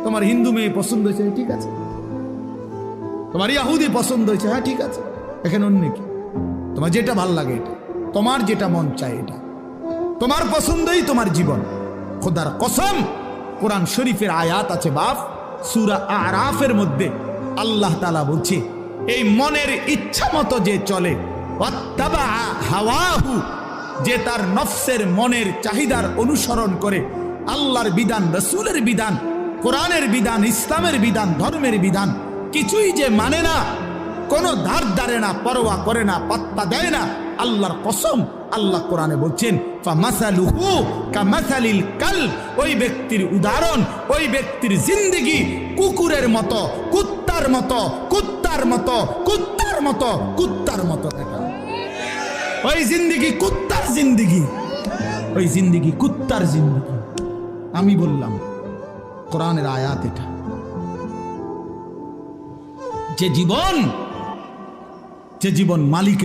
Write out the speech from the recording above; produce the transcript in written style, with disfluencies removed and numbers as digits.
তোমার হিন্দু মেয়ে পছন্দ হয়েছে, ঠিক আছে। তোমার ইয়াহুদি পছন্দ হয়েছে, হ্যাঁ ঠিক আছে। এখানে অন্য কি? তোমার যেটা ভাল লাগে এটা, তোমার যেটা মন চায় এটা, তোমার পছন্দই তোমার জীবন। খোদার কসম, কোরআন শরীফের আয়াত আছে বাপ, সূরা আরাফের মধ্যে আল্লাহ তাআলা বলছে, এই মনের ইচ্ছা মতো যে চলে, ওয়াত্তাবা হাওয়াহু, যে তার নফসের মনের চাহিদার অনুসরণ করে, আল্লাহর বিধান, রাসূলের বিধান, কোরআনের বিধান, ইসলামের বিধান, ধর্মের বিধান কিছুই যে মানে না, কোনো ধার ধারে না, পরোয়া করে না, পাত্তা দেয় না, আল্লাহর কসম, আল্লাহ কোরআনে বলছেন ফামাসালুহু কামাসালিল কালব, ওই ব্যক্তির উদাহরণ, ওই ব্যক্তির জিন্দেগি কুকুরের মতো, কুত্তার মতো, কুত্তার মতো, কুত্তার মতো, কুত্তার মতো। দেখা ওই জিন্দেগি কুত্তার জিন্দেগি, ওই জিন্দেগি কুত্তার জিন্দেগি। আমি বললাম কোরআনের আয়াত এটা। যে জীবন মালিক